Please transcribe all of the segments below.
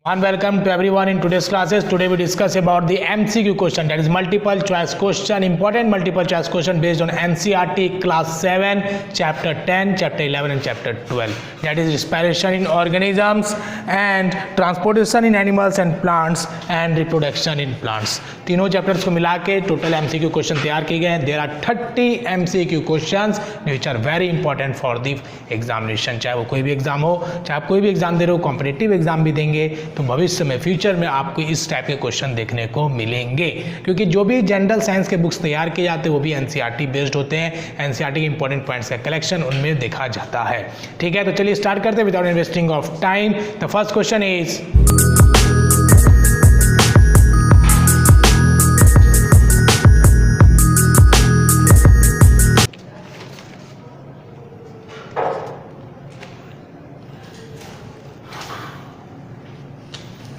And welcome to everyone in today's classes. Today we discuss about the MCQ question, that is multiple choice question, important multiple choice question based on NCERT class 7, chapter 10, chapter 11 and chapter 12. That is respiration in organisms and transportation in animals and plants and reproduction in plants. तीनों chapters को मिला के total MCQ question तैयार किए गए हैं. There are 30 MCQ questions which are very important for the examination. चाहे वो कोई भी एग्जाम हो, चाहे आप कोई भी एग्जाम दे रहे हो, कॉम्पिटिटिव एग्जाम भी देंगे, तो भविष्य में फ्यूचर में आपको इस टाइप के क्वेश्चन देखने को मिलेंगे. क्योंकि जो भी जनरल साइंस के बुक्स तैयार किए जाते हैं वो भी एनसीईआरटी बेस्ड होते हैं. एनसीईआरटी के इंपॉर्टेंट पॉइंट्स का कलेक्शन उनमें देखा जाता है. ठीक है, तो चलिए स्टार्ट करते हैं without investing of time. The first question is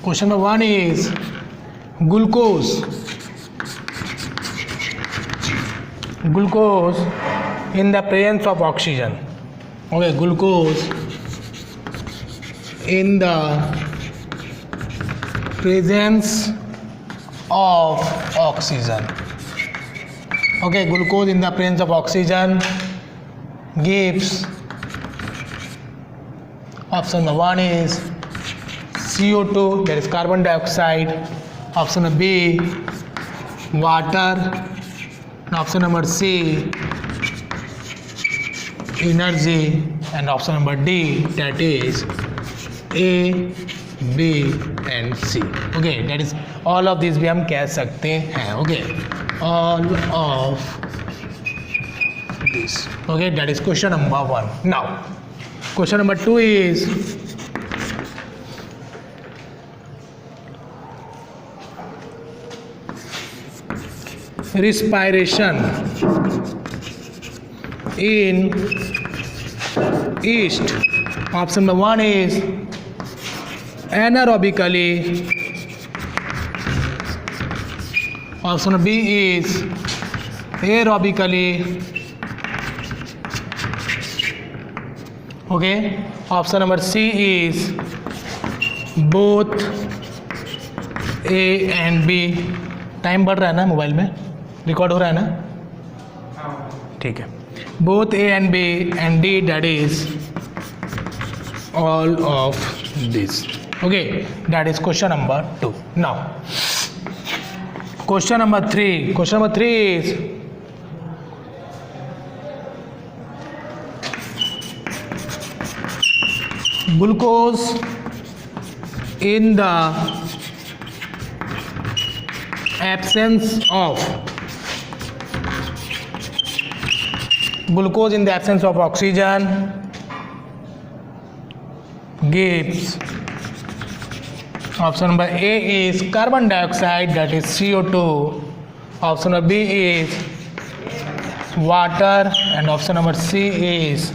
Question number 1 is glucose. Glucose in the presence of oxygen. Okay, glucose in the presence of oxygen. Okay, glucose in the presence of oxygen gives option number 1 is CO2, that is carbon dioxide. Option number B, water. And option number C, energy. And option number D, that is A, B and C. Okay, that is all of these भी हम कह सकते हैं. Okay, all of this. Okay, that is question number 1. Now, question number 2 is respiration in yeast. Option number 1 is anaerobically. Option number B is aerobically. Okay, option number C is both A and B. Time बढ़ रहा है ना, mobile में record हो रहा है ना? ठीक है. Both A and B and D, that is all of this. Okay, that is question number 2. Now question number 3. Question number 3 is glucose in the absence of oxygen gives option number A is carbon dioxide, that is CO2. Option number B is water and option number C is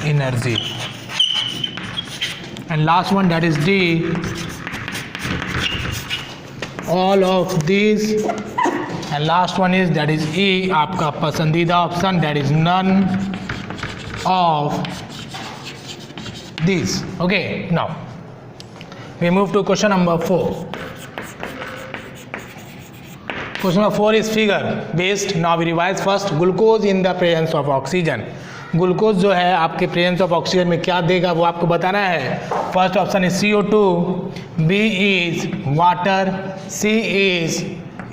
energy. And last one, that is D, all of these. And last one is, that is E, आपका पसंदीदा option, that is none of these. Okay, now we move to question number 4. Question number 4 is figure based. Now we revise first. Glucose in the presence of oxygen. Glucose जो है आपके presence of oxygen में क्या देगा वो आपको बताना है. First option is CO2, B is water, C is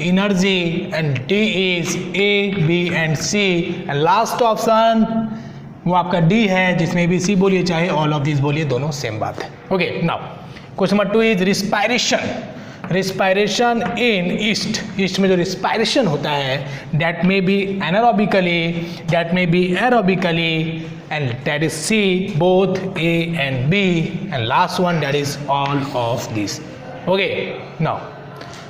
energy and D is A, B and C. And last option वो आपका D है, जिसमें भी C बोलिए चाहे ऑल ऑफ दिस बोलिए, दोनों सेम बात है. Okay, now question number 2 is respiration. Respiration in east में जो रिस्पायरेशन होता है, that may be anaerobically, that may be aerobically, and that is C, both A and B, and last one, that is all of this. Okay, now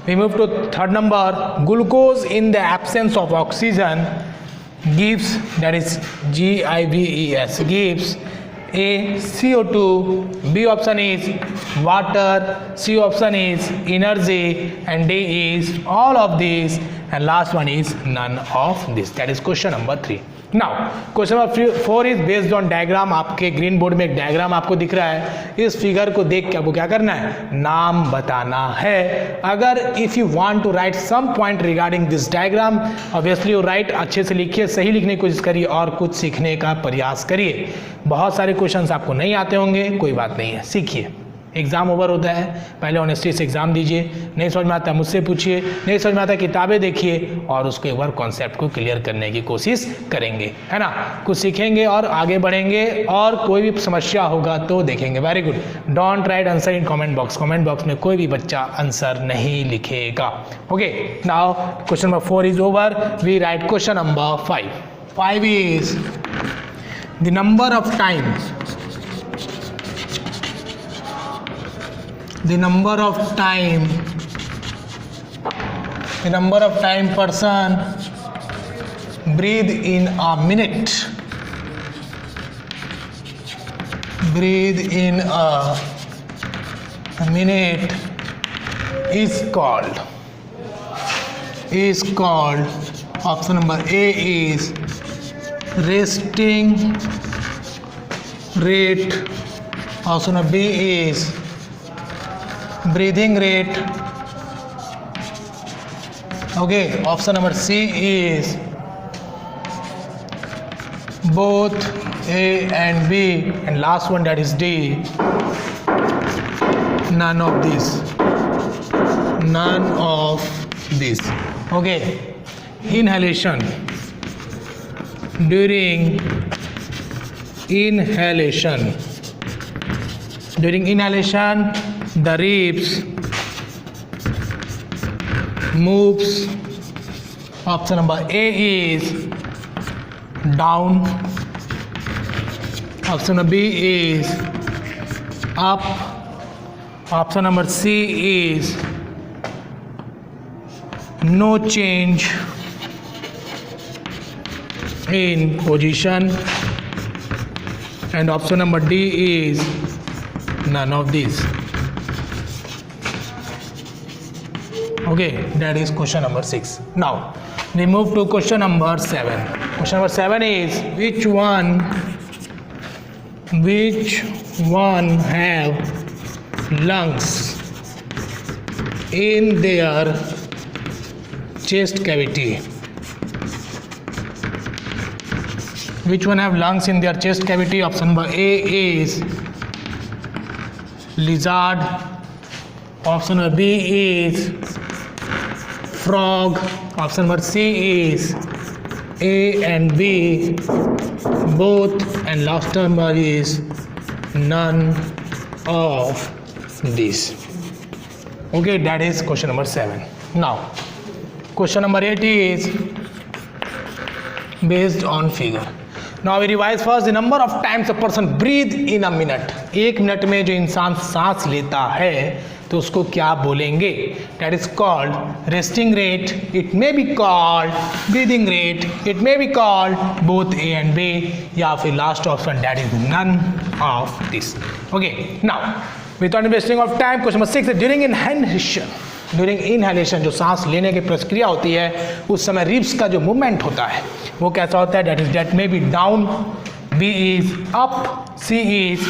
we move to third number. Glucose in the absence of oxygen gives, that is GIVES, gives A, CO2, B option is water, C option is energy and D is all of these. and last one is none of this. That is question number 3. Now question number 4 is based on diagram. आपके green board में एक diagram आपको दिख रहा है. इस figure को देख के आपको क्या करना है, नाम बताना है. अगर if you want to write some point regarding this diagram, obviously you write, अच्छे से लिखिए, सही लिखने की कोशिश करिए और कुछ सीखने का प्रयास करिए. बहुत सारे क्वेश्चंस आपको नहीं आते होंगे, कोई बात नहीं है, सीखिए. एग्ज़ाम ओवर होता है, पहले ऑनेस्टी से एग्ज़ाम दीजिए. नहीं समझ में आता मुझसे पूछिए, नहीं समझ में आता किताबें देखिए और उसको एक बार कॉन्सेप्ट को क्लियर करने की कोशिश करेंगे, है ना. कुछ सीखेंगे और आगे बढ़ेंगे और कोई भी समस्या होगा तो देखेंगे. Very good. Don't write answer in comment box. Comment box में कोई भी बच्चा आंसर नहीं लिखेगा. Okay, now question number 4 is over. We write question number 5. 5 is the number of times, the number of time person breathe in a minute, is called option number A is resting rate, option number B is breathing rate. Okay, option number C is both A and B, and last one, that is D, none of this. Okay, inhalation. During inhalation the ribs moves. Option number A is down, option number B is up, option number C is no change in position, and option number D is none of these. Okay, that is question number 6. Now we move to question number 7. Question number 7 is which one have lungs in their chest cavity? Which one have lungs in their chest cavity? Option number A is lizard, option number B is frog, option number C is A and B both, and last number is none of these. Okay, that is question number 7. Now question number 8 is based on figure. Now we revise first the number of times a person breathe in a minute. 1 minute में जो इंसान सांस लेता है तो उसको क्या बोलेंगे? That is called resting rate, it may be called breathing rate, it may be called both A and B, या फिर last option, that is none of this. Okay, now without wasting of time, question number 6 is during inhalation जो सांस लेने की प्रक्रिया होती है उस समय रिब्स का जो मूवमेंट होता है वो कैसा होता है? that may be down, B is up, C is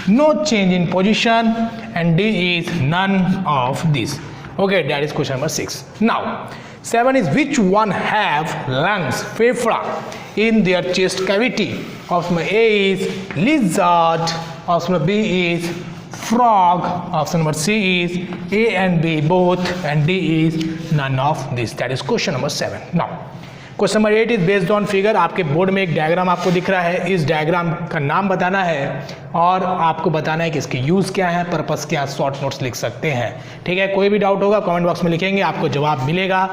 no change in position, and D is none of this. Okay, that is question number 6. Now 7 is which one have lungs, फेफड़ा in their chest cavity? Option A is lizard, option B is frog, option number C is A and B both, and D is none of this. That is question number 7. Now question number 8 is based on figure. आपके board में एक diagram आपको दिख रहा है, इस diagram का नाम बताना है और आपको बताना है कि इसके यूज़ क्या है, पर्पस क्या है. शॉर्ट नोट्स लिख सकते हैं, ठीक है. कोई भी डाउट होगा कमेंट बॉक्स में लिखेंगे, आपको जवाब मिलेगा.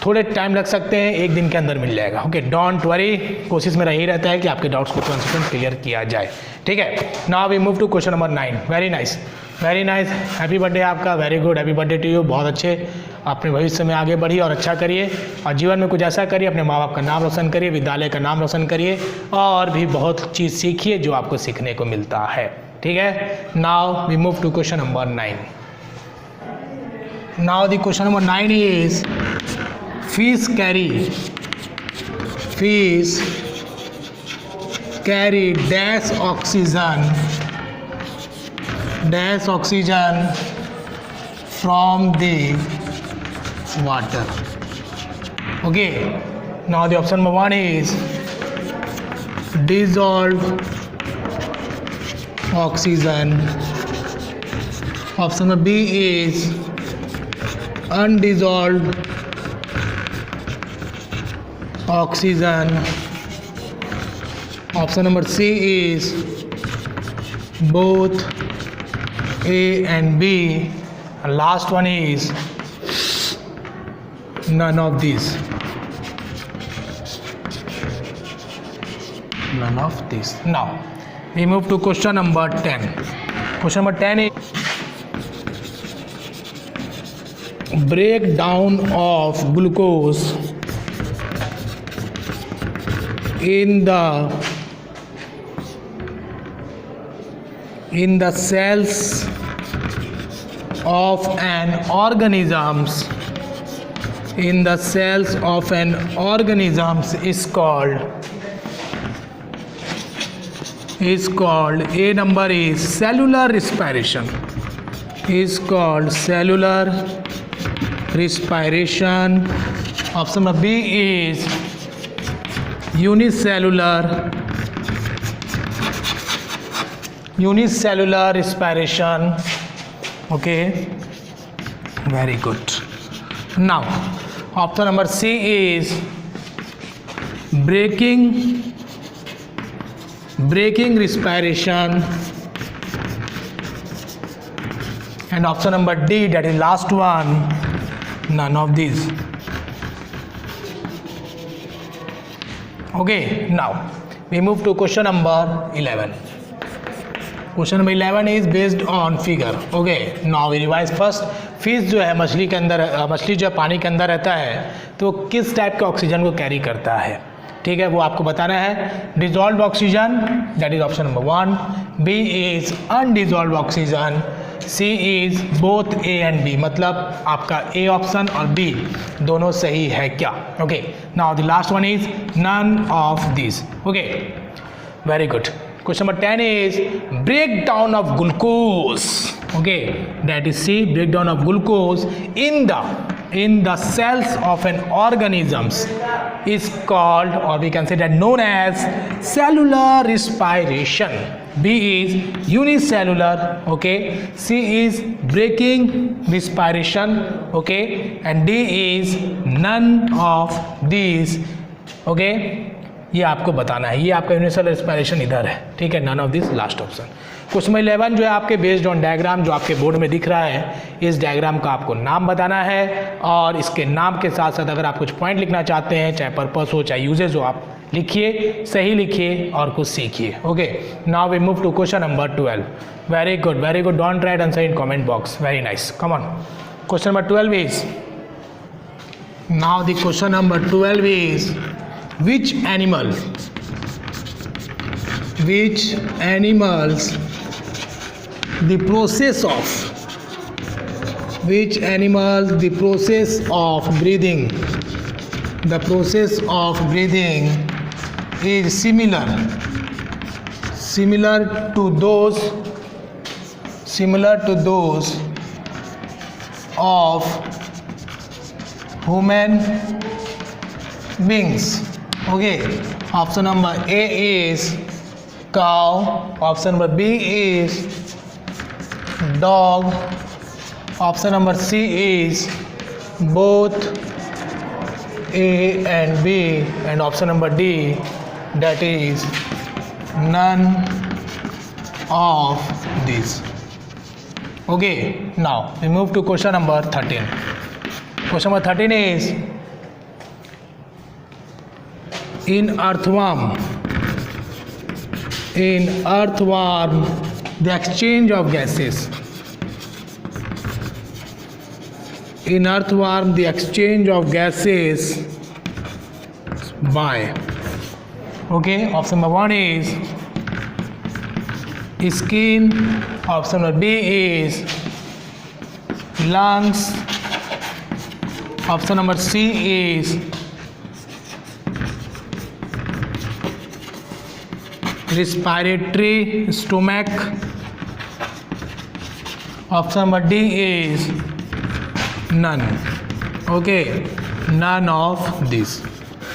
थोड़े टाइम लग सकते हैं, 1 दिन के अंदर मिल जाएगा. ओके, डोंट वरी, कोशिश मेरा यही रहता है कि आपके डाउट्स को तुरंत क्लियर किया जाए, ठीक है. Now we move to question number 9. Very nice, very nice. Happy birthday आपका, very good, happy birthday to you. बहुत अच्छे, अपने भविष्य में आगे बढ़िए और अच्छा करिए और जीवन में कुछ ऐसा करिए, अपने माँ बाप का नाम रोशन करिए, विद्यालय का नाम रोशन करिए और भी बहुत चीज़ सीखिए जो आपको सीखने को मिलता है, ठीक है. Now we move to question number 9. Now the question number 9 is fish carry dash oxygen from the water. Okay, now the option number 1 is dissolved oxygen. Option number B is undissolved oxygen. Option number C is both A and B. And last one is none of these. None of these. Now we move to question number 10. Question number 10 is breakdown of glucose in the cells of an organisms is called A number is cellular respiration. Is called cellular respiration. Option number B is unicellular respiration. Okay, very good. Now option number C is breaking respiration, and option number D, that is last one, none of these. Okay, now we move to question number 11. Question number 11 is based on figure. Okay, now we revise first. Fish जो है मछली जो है पानी के अंदर रहता है तो किस टाइप के ऑक्सीजन को कैरी करता है, ठीक है, वो आपको बताना है. Dissolve oxygen, that is option number 1. B is undissolve oxygen. C is both A and B, मतलब आपका ए ऑप्शन और बी दोनों सही है क्या. Okay, now the last one is none of this. Okay, very good. Question number 10 is breakdown of glucose. Okay, that is C, breakdown of glucose in the cells of an organisms is called, or we can say that known as cellular respiration. B is unicellular. Okay, C is breaking respiration. Okay, and D is none of these. Okay, ये आपको बताना है. ये आपका universal respiration इधर है, ठीक है, none of this last option. Question number 11 जो है आपके बेस्ड ऑन डायग्राम जो आपके बोर्ड में दिख रहा है, इस डायग्राम का आपको नाम बताना है और इसके नाम के साथ साथ अगर आप कुछ पॉइंट लिखना चाहते हैं, चाहे पर्पस हो चाहे यूजेज हो, आप लिखिए, सही लिखिए और कुछ सीखिए. Okay, now we move to question number 12. Very good, very good. Don't write answer in comment box. Very nice. Come on. Question number 12 is, now the question number 12 is which animals the process of breathing is similar to those of human beings. Okay, option number A is cow. Option number B is dog. Option number C is both A and B, and option number D, that is none of these. Okay, now we move to question number 13. Question number 13 is, in earthworm the exchange of gases. In earthworm the exchange of gases by. Okay, option number 1 is skin. Option number B is lungs. Option number C is respiratory stomach. Option number D is none. Okay, none of this.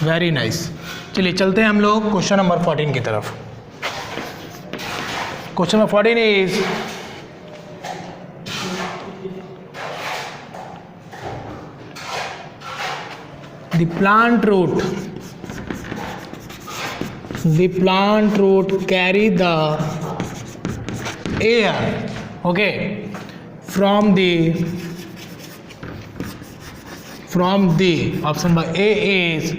Very nice. चलिए चलते हैं हम लोग question number 14 की तरफ. Question number 14 is the plant root carry the air, okay, from the option number A is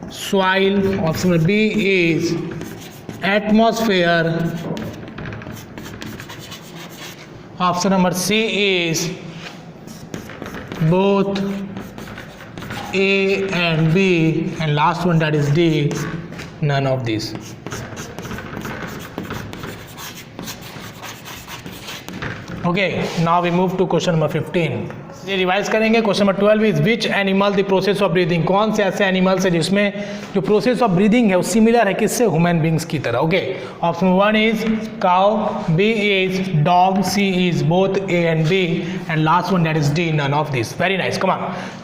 soil, option number B is atmosphere, option number C is both A and B, and last one that is D, none of these. Okay, now we move to question number 15. ये revise करेंगे. Question number 12 is which animal the process of breathing. कौन से ऐसे animals है जिसमें जो process of breathing है वो सिमिलर है किससे, ह्यूमन बींग्स की तरह. Okay, option 1 is cow, B is dog, C is both A and B, and last one that is D, none of this. Very nice. Come on.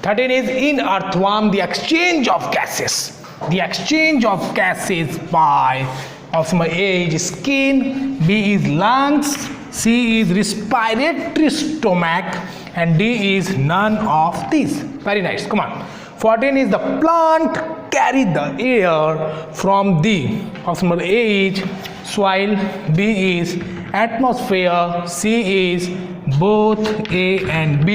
13 is in earthworm the exchange of gases by option number A is skin, B is lungs, C is respiratory stomach, and D is none of these. Very nice. Come on. 14 is the plant carry the air from the option number A is soil, B is atmosphere, C is both A and B,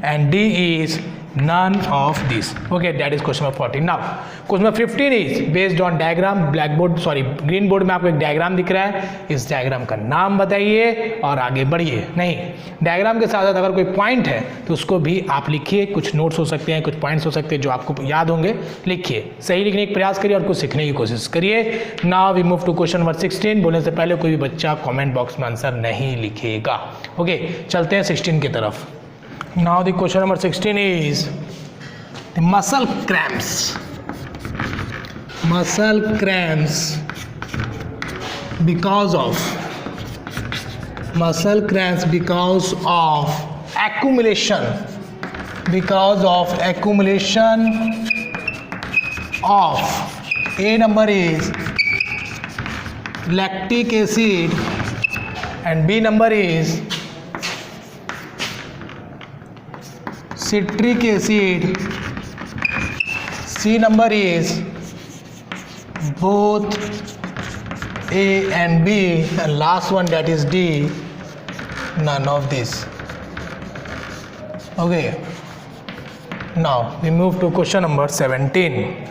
and D is none of this. Okay, that is question number 14. Now question number 15 is based on diagram. Green board में आपको एक diagram दिख रहा है. इस diagram का नाम बताइए और आगे बढ़िए. नहीं, डायग्राम के साथ साथ अगर कोई पॉइंट है तो उसको भी आप लिखिए. कुछ नोट्स हो सकते हैं, कुछ पॉइंट्स हो सकते हैं जो आपको याद होंगे, लिखिए. सही लिखने का प्रयास करिए और कुछ सीखने की कोशिश करिए. Now we move to question number 16. बोलने से पहले कोई भी बच्चा कॉमेंट बॉक्स में आंसर नहीं लिखेगा. ओके, चलते हैं 16 की तरफ. Now the question number 16 is the muscle cramps because of accumulation of A number is lactic acid and B number is citric acid, C number is both A and B, and last one that is D, none of this. Okay, now we move to question number 17.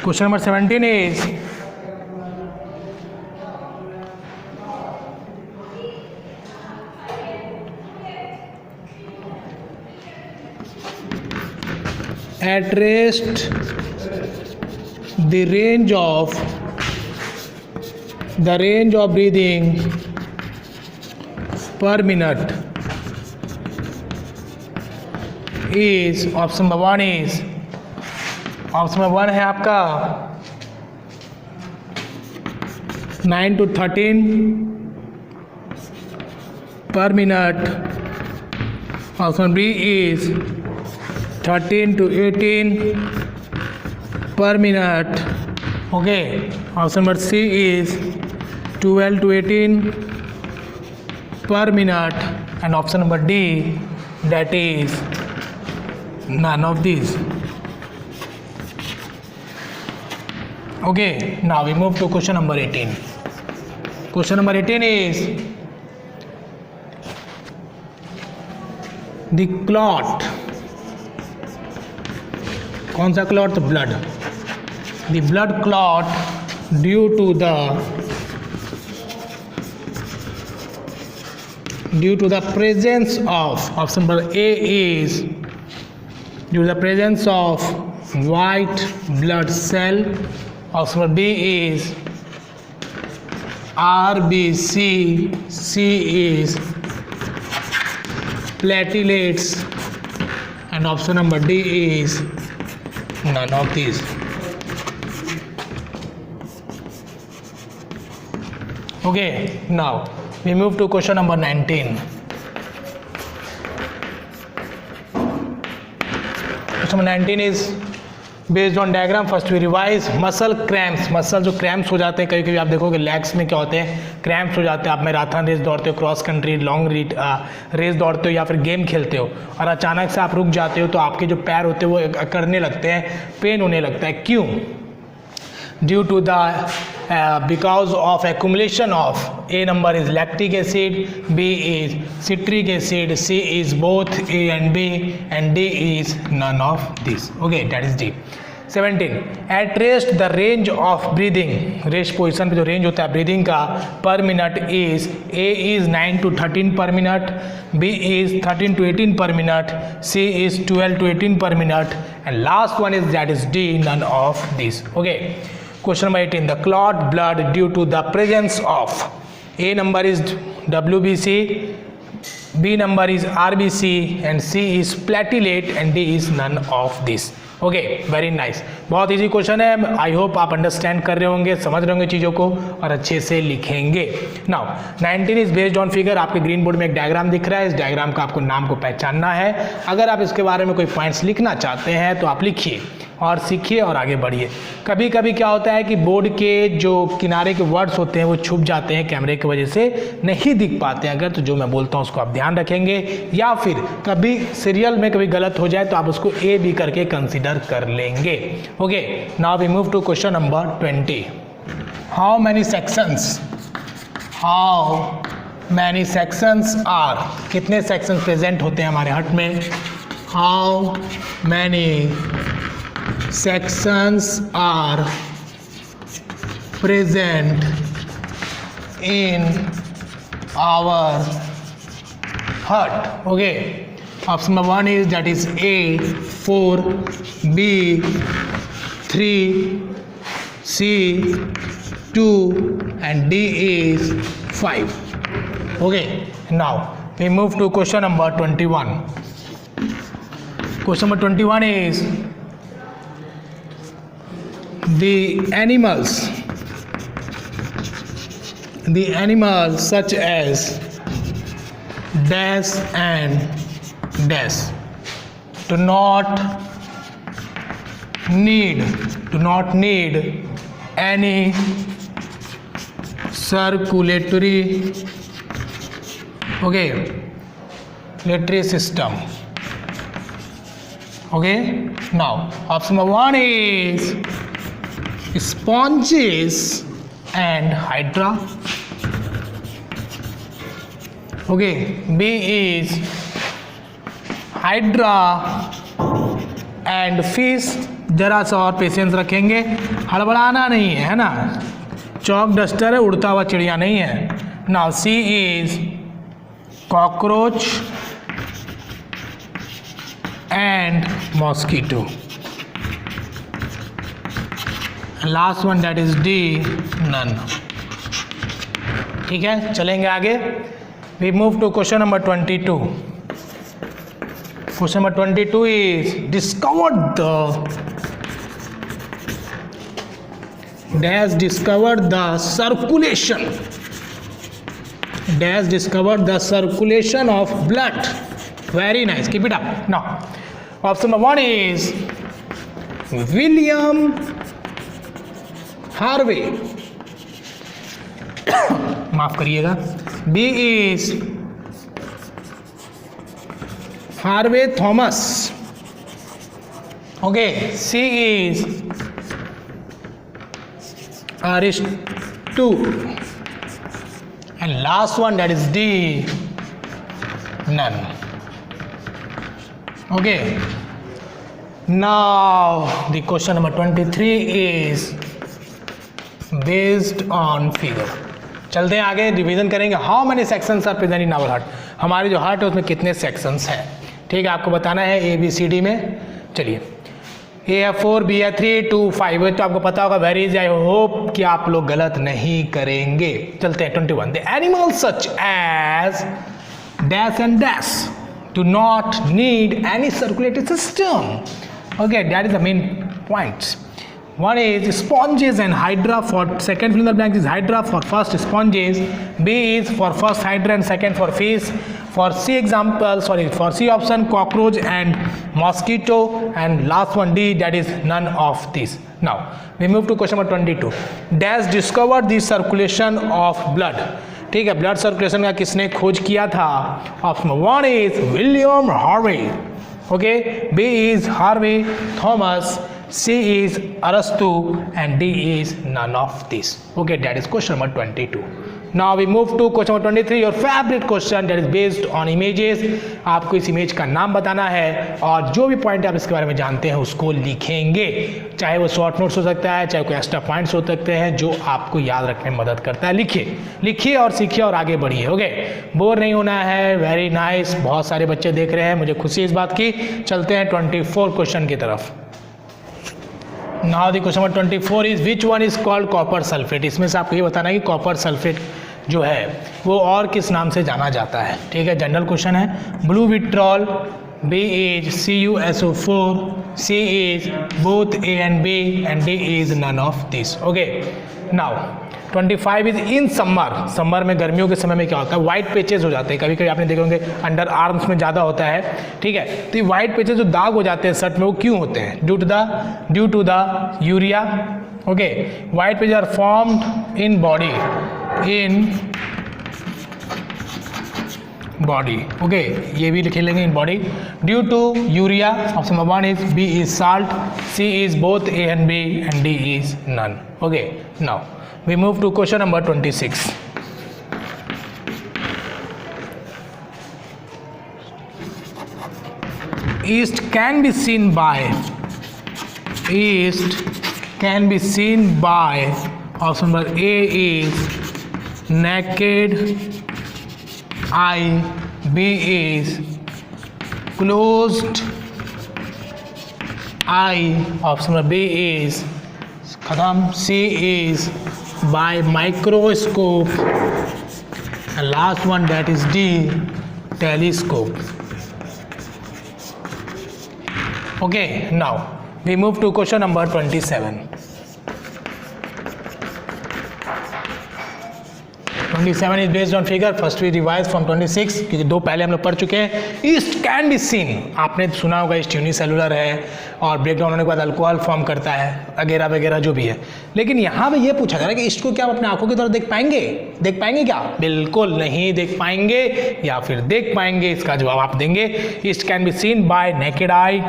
Question number 17 is at rest the range of breathing per minute is option number 1 is option number 1 है आपका 9 to 13 per minute. Option B is 13 to 18 per minute. Okay, option number C is 12 to 18 per minute, and option number D, that is none of these. Okay, now we move to question number 18. Question number 18 is the clot. कौन सा clot? तो blood. The blood clot due to the presence of option number A is due to the presence of white blood cell. Option number B is RBC, C is platelets, and option number D is none of these. Okay, now we move to question number 19. Question number 19 is based on diagram. First we revise muscle cramps. Muscle जो cramps हो जाते हैं, कभी कभी आप देखोगे legs में क्या होते हैं, क्रैम्प्स हो जाते हैं। आप मैराथन रेस दौड़ते हो, क्रॉस कंट्री लॉन्ग रेस दौड़ते हो या फिर गेम खेलते हो और अचानक से आप रुक जाते हो तो आपके जो पैर होते हैं वो अकड़ने लगते हैं, पेन होने लगता है। क्यों? Due to the because of accumulation of A number is lactic acid, B is citric acid, C is both A and B, and D is none of these. Okay, that is D. 17. At rest the range of breathing, rest position पे जो range होता है breathing का per minute is A is 9 to 13 per minute, B is 13 to 18 per minute, C is 12 to 18 per minute, and last one is that is D, none of these. Okay. Question number 18. The clot blood due to the presence of A number is WBC, B number is RBC, and C is platelet, and D is none of these. Okay, very nice. बहुत easy question है। I hope आप understand कर रहे होंगे, समझ रहे होंगे चीज़ों को और अच्छे से लिखेंगे। Now 19 is based on figure. आपके ग्रीन बोर्ड में एक डायग्राम दिख रहा है, इस डायग्राम का आपको नाम को पहचानना है। अगर आप इसके बारे में कोई पॉइंट्स लिखना चाहते हैं तो आप लिखिए और सीखिए और आगे बढ़िए। कभी कभी क्या होता है कि बोर्ड के जो किनारे के वर्ड्स होते हैं वो छुप जाते हैं, कैमरे की वजह से नहीं दिख पाते हैं। अगर तो जो मैं बोलता हूँ उसको आप ध्यान रखेंगे, या फिर कभी सीरियल में कभी गलत हो जाए तो आप उसको ए बी करके कंसीडर कर लेंगे। Okay, now we move to question number 20. How many sections are, कितने सेक्शंस प्रेजेंट होते हैं हमारे हट में? How many sections are present in our hut. Okay, option number 1 is that is A 4, B 3, C 2, and D is 5. Okay, now we move to question number 21. Question number 21 is the animals such as dash and dash do not need any circulatory system. Okay, now option number 1 is sponges and hydra. Okay, B is hydra and fish. जरा सा और patience रखेंगे, हड़बड़ाना नहीं है ना, चौक duster है, उड़ता हुआ चिड़िया नहीं है। नाउ C is cockroach and mosquito. Last one that is D, none. ठीक है, चलेंगे आगे। We move to question number 22. क्वेश्चन number 22 is discovered the circulation of blood. Very nice, keep it up. Now option number 1 is William Harvey, माफ करिएगा, B is Harvey Thomas. Okay, C is अरिस्टो, and last one that is D, none. Okay, now the question number 23 is based on figure. चलते हैं आगे, revision करेंगे. How many sections are present in our heart. हमारी जो heart है उसमें कितने सेक्शंस हैं, ठीक है, आपको बताना है ए बी सी डी में. चलिए, ए है 4, बी है 3, 2, 5, तो आपको पता होगा. वेरी इज, आई होप कि आप लोग गलत नहीं करेंगे. चलते हैं 21. The animal such as dash and dash. do not need any circulatory system. Okay, that is the main point. One is sponges and hydra. For second fill in the blank is hydra, for first sponges. B is for first hydra and second for fish. For C option cockroach and mosquito, and last one D, that is none of these. Now we move to question number 22. Dash discovered the circulation of blood. ठीक है, blood circulation का किसने खोज किया था? Option 1 is William Harvey, okay, B is Harvey Thomas, C is अरस्तु and D is none of this. Okay, that is question number 22. Now we move to question number 23, your favorite question that is based on images. आपको इस image का नाम बताना है और जो भी पॉइंट आप इसके बारे में जानते हैं उसको लिखेंगे. चाहे वो शॉर्ट नोट्स हो सकता है, चाहे कोई एक्स्ट्रा पॉइंट्स हो सकते हैं जो आपको याद रखने में मदद करता है. लिखिए और सीखिए और आगे बढ़िए. ओके, बोर नहीं होना है. वेरी नाइस, बहुत सारे बच्चे देख रहे हैं, मुझे खुशी इस बात की. चलते हैं 24 क्वेश्चन की तरफ. Now the question number 24 is which one is called copper sulfate. इसमें से आपको ये बताना है कि कॉपर सल्फेट जो है वो और किस नाम से जाना जाता है. ठीक है, जनरल क्वेश्चन है. Blue vitriol, B is CuSO4, C is both A and B and D is none of this. Okay, now 25 is in summer में गर्मियों के समय में क्या होता है, वाइट पेचेस हो जाते हैं. कभी कभी आपने देखे होंगे अंडर आर्म्स में ज़्यादा होता है. ठीक है, तो ये वाइट पेचेस जो दाग हो जाते हैं शर्ट में, वो क्यों होते हैं? Due to the urea. Okay, white patches are formed in body. Okay, ये भी लिख लेंगे in body. Due to urea. Option number 1 is B is salt, C is both A and B and D is none. Okay, now we move to question number 26. East can be seen by option number A is naked eye, B is closed eye, option number B is खत्म, C is by microscope, and last one that is D, telescope. Okay, now we move to question number 27. 27 is based on figure. First we revise from 26 क्योंकि दो पहले हम लोग पढ़ चुके हैं. East can be scene, आपने सुना होगा ईस्ट यूनिसेलुलर है और ब्रेकडाउन होने के बाद अल्कोहल फॉर्म करता है वगैरह वगैरह जो भी है. लेकिन यहाँ पे ये पूछा जा रहा है कि ईस्ट को क्या हम अपने आंखों की तरफ देख पाएंगे क्या? बिल्कुल नहीं देख पाएंगे, या फिर देख पाएंगे, इसका जवाब आप देंगे. Yeast can be seen by naked eye,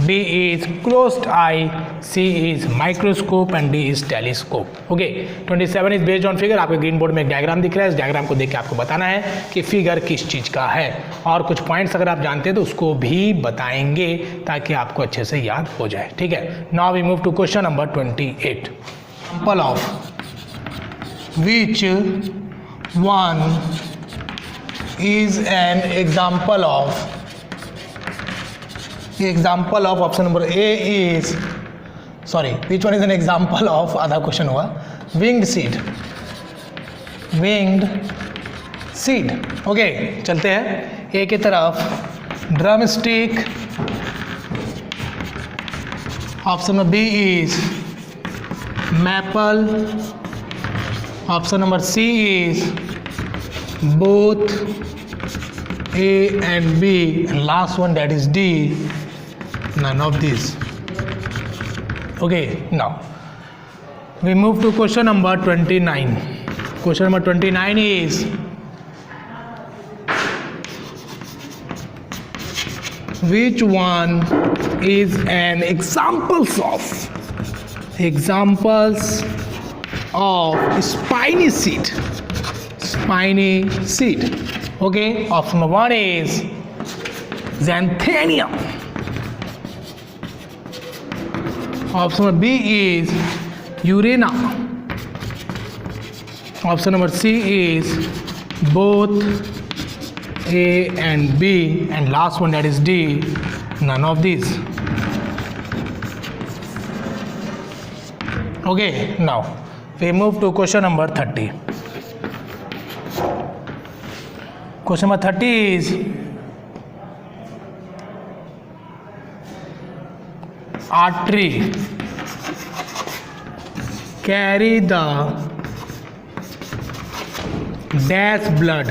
B is closed eye, C is microscope and D is telescope. Okay, 27 is based on figure. आपके ग्रीन बोर्ड में एक डायग्राम दिख रहा है, इस डायग्राम को देख के आपको बताना है कि फिगर किस चीज़ का है, और कुछ पॉइंट्स अगर आप जानते हैं तो उसको भी बताएंगे ताकि आपको अच्छे से याद हो जाए. ठीक है, now we move to question number 28. Example of which one is an example of option number A is which one is an example of, आधा क्वेश्चन हुआ, विंग्ड सीड. ओके, चलते हैं ए की तरफ. Drumstick, option number B is maple, option number C is both A and B, and last one that is D, none of this. Okay, now we move to question number 29. Question number 29 is which one is an examples of spiny seed. Okay, option number 1 is xanthanium, option number B is urena, option number C is both A and B, and last one that is D, none of these. Okay, now we move to question number 30. Question number 30 is artery carry the dash blood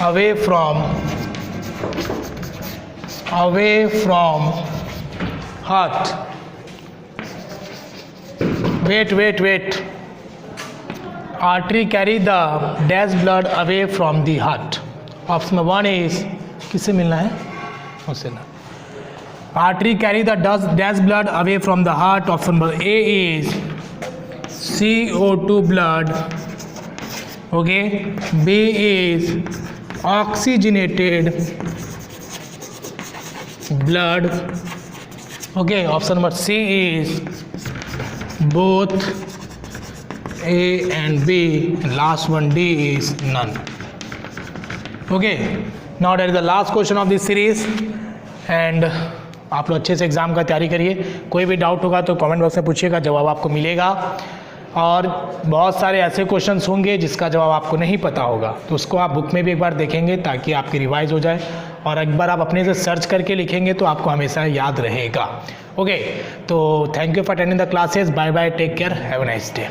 away from heart. Wait. Artery carry the dash blood away from the heart. Option 1 is, किससे मिलना है उससे ना. Artery carry the dash blood away from the heart. Option A is CO2 blood. Okay. B is oxygenated blood. Okay. Option number C is both A and B. And last one, D, is none. Okay. Now that is the last question of this series. And आप लोग अच्छे से exam का तैयारी करिए. कोई भी doubt होगा तो कमेंट बॉक्स में पूछिएगा, जवाब आपको मिलेगा. और बहुत सारे ऐसे क्वेश्चंस होंगे जिसका जवाब आपको नहीं पता होगा, तो उसको आप बुक में भी एक बार देखेंगे ताकि आपकी रिवाइज हो जाए. और एक बार आप अपने से सर्च करके लिखेंगे तो आपको हमेशा याद रहेगा. ओके, तो thank you for attending the classes. Bye bye, take care, have a nice day.